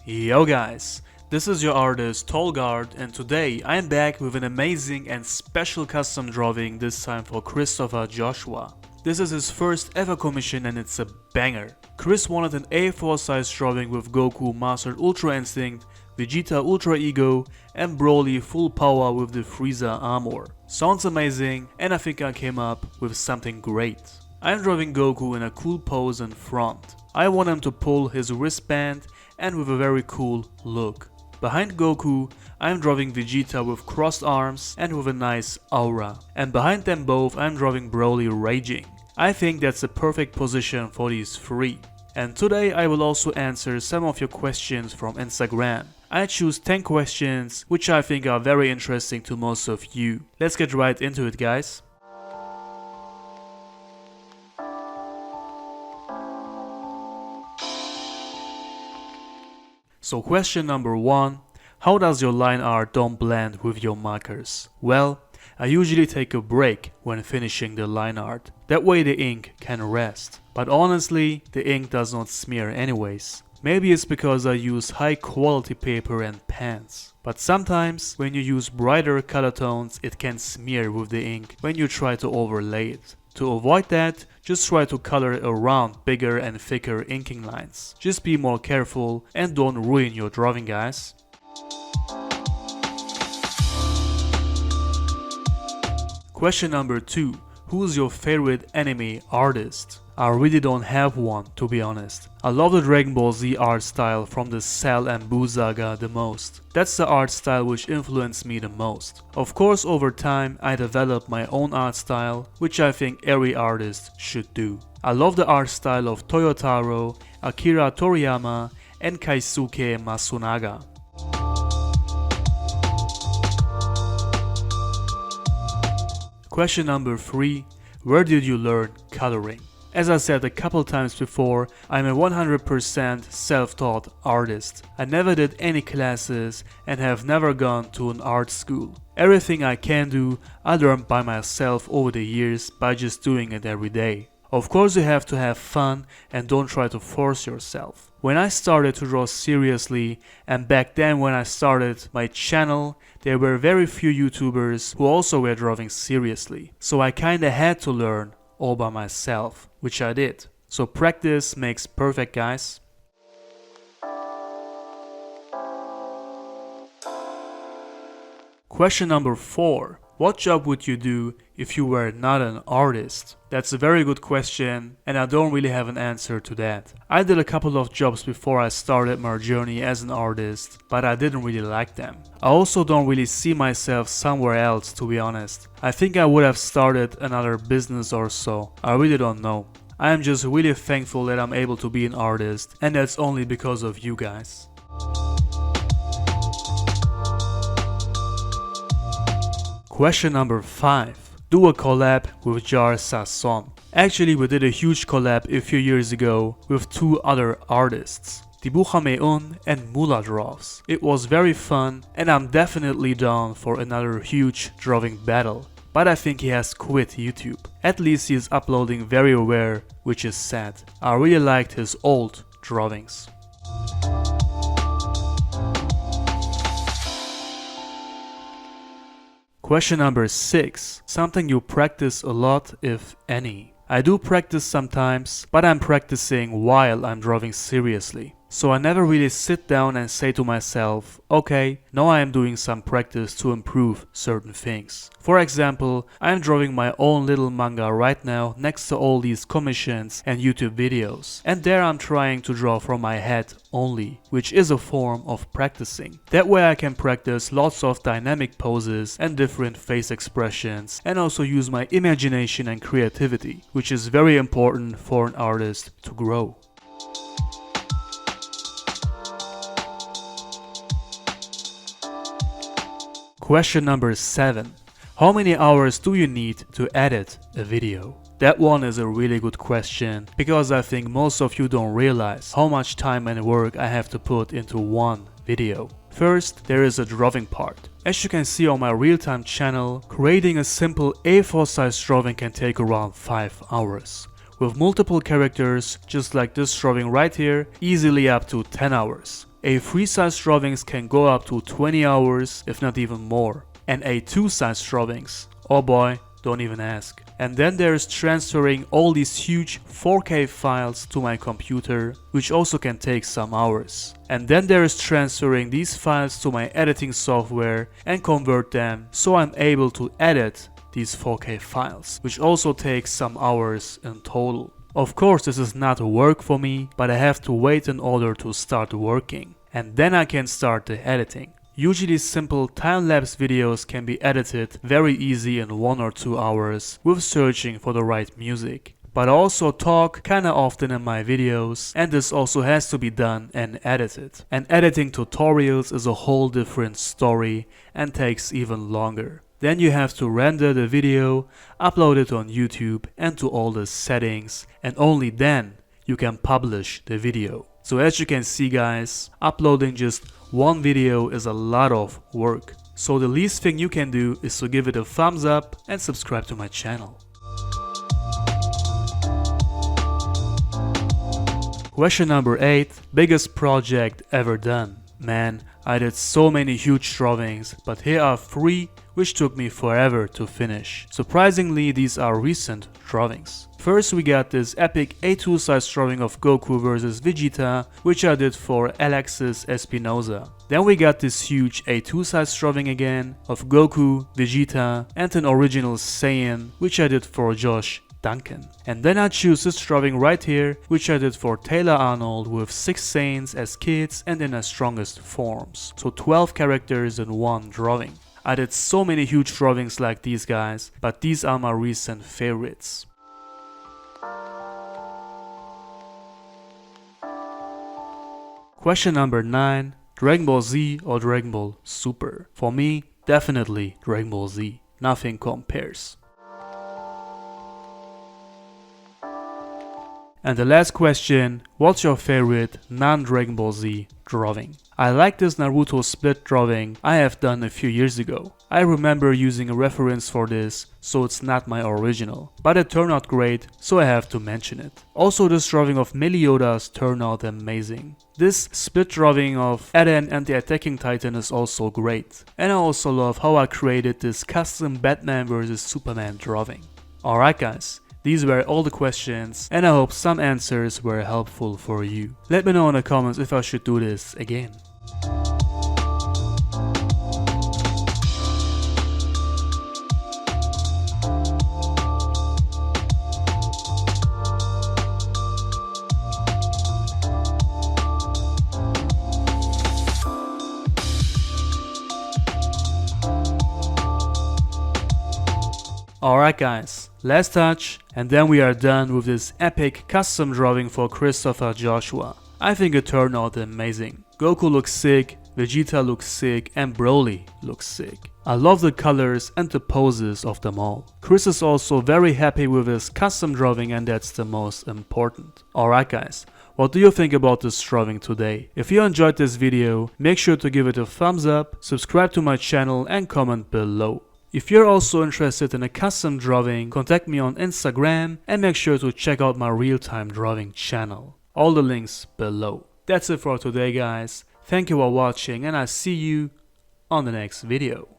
Yo guys, this is your artist Tolg and today I am back with an amazing and special custom drawing, this time for Christopher Joshua. This is his first ever commission and it's a banger. Chris wanted an A4 size drawing with Goku Mastered Ultra Instinct, Vegeta Ultra Ego and BROLY full power with the Frieza armor. Sounds amazing and I think I came up with something great. I'm drawing Goku in a cool pose in front. I want him to pull his wristband and with a very cool look. Behind Goku, I'm drawing Vegeta with crossed arms and with a nice aura. And behind them both, I'm drawing BROLY raging. I think that's a perfect position for these three. And today I will also answer some of your questions from Instagram. I choose 10 questions which I think are very interesting to most of you. Let's get right into it, guys. So question number 1, how does your line art don't blend with your markers? Well, I usually take a break when finishing the line art. That way the ink can rest. But honestly, the ink does not smear anyways. Maybe it's because I use high quality paper and pens. But sometimes when you use brighter color tones, it can smear with the ink when you try to overlay it. To avoid that, just try to color around bigger and thicker inking lines. Just be more careful and don't ruin your drawing, guys. Question number 2. Who's your favorite anime artist? I really don't have one, to be honest. I love the Dragon Ball Z art style from the Cell and Buu saga the most. That's the art style which influenced me the most. Of course, over time I developed my own art style, which I think every artist should do. I love the art style of Toyotaro, Akira Toriyama and Keisuke Masunaga. Question number 3. Where did you learn coloring? As I said a couple times before, I'm a 100% self-taught artist. I never did any classes and have never gone to an art school. Everything I can do, I learned by myself over the years by just doing it every day. Of course you have to have fun and don't try to force yourself. When I started to draw seriously, and back then when I started my channel, there were very few YouTubers who also were drawing seriously. So I kinda had to learn all by myself, which I did. So practice makes perfect, guys. Question number 4. What job would you do if you were not an artist? That's a very good question and I don't really have an answer to that. I did a couple of jobs before I started my journey as an artist, but I didn't really like them. I also don't really see myself somewhere else, to be honest. I think I would have started another business or so. I really don't know. I am just really thankful that I'm able to be an artist, and that's only because of you guys. Question number 5. Do a collab with Jar Sasson. Actually, we did a huge collab a few years ago with 2 other artists, Dibujameun and Mula Draws. It was very fun and I'm definitely down for another huge drawing battle. But I think he has quit YouTube. At least he is uploading very rare, which is sad. I really liked his old drawings. Question number 6. Something you practice a lot, if any. I do practice sometimes, but I'm practicing while I'm drawing seriously. So I never really sit down and say to myself, okay, now I am doing some practice to improve certain things. For example, I am drawing my own little manga right now next to all these commissions and YouTube videos. And there I'm trying to draw from my head only, which is a form of practicing. That way I can practice lots of dynamic poses and different face expressions and also use my imagination and creativity, which is very important for an artist to grow. Question number 7. How many hours do you need to edit a video? That one is a really good question because I think most of you don't realize how much time and work I have to put into one video. First, there is a drawing part. As you can see on my real-time channel, creating a simple A4 size drawing can take around 5 hours. With multiple characters, just like this drawing right here, easily up to 10 hours. A3 size drawings can go up to 20 hours, if not even more. And A2 size drawings, oh boy, don't even ask. And then there's transferring all these huge 4K files to my computer, which also can take some hours. And then there is transferring these files to my editing software and convert them so I'm able to edit these 4K files, which also takes some hours in total. Of course, this is not work for me, but I have to wait in order to start working. And then I can start the editing. Usually simple time-lapse videos can be edited very easy in 1 or 2 hours with searching for the right music. But I also talk kinda often in my videos, and this also has to be done and edited. And editing tutorials is a whole different story and takes even longer. Then you have to render the video, upload it on YouTube and to all the settings, and only then you can publish the video. So as you can see guys, uploading just one video is a lot of work. So the least thing you can do is to give it a thumbs up and subscribe to my channel. Question number 8. Biggest project ever done? Man, I did so many huge drawings, but here are 3 which took me forever to finish. Surprisingly, these are recent drawings. First we got this epic A2 size drawing of Goku vs Vegeta, which I did for Alexis Espinosa. Then we got this huge A2 size drawing again of Goku, Vegeta and an original Saiyan, which I did for Josh Duncan. And then I choose this drawing right here, which I did for Taylor Arnold with 6 Saiyans as kids and in their strongest forms. So 12 characters in one drawing. I did so many huge drawings like these guys, but these are my recent favorites. Question number 9. Dragon Ball Z or Dragon Ball Super? For me, definitely Dragon Ball Z. Nothing compares. And the last question, what's your favorite non-Dragon Ball Z drawing? I like this Naruto split drawing I have done a few years ago. I remember using a reference for this, so it's not my original. But it turned out great, so I have to mention it. Also this drawing of Meliodas turned out amazing. This split drawing of Eren and the Attacking Titan is also great. And I also love how I created this custom Batman vs Superman drawing. Alright guys. These were all the questions, and I hope some answers were helpful for you. Let me know in the comments if I should do this again. Alright guys, last touch, and then we are done with this epic custom drawing for Christopher Joshua. I think it turned out amazing. Goku looks sick, Vegeta looks sick, and BROLY looks sick. I love the colors and the poses of them all. Chris is also very happy with his custom drawing, and that's the most important. Alright guys, what do you think about this drawing today? If you enjoyed this video, make sure to give it a thumbs up, subscribe to my channel and comment below. If you're also interested in a custom drawing, contact me on Instagram and make sure to check out my real-time drawing channel. All the links below. That's it for today guys. Thank you for watching and I'll see you on the next video.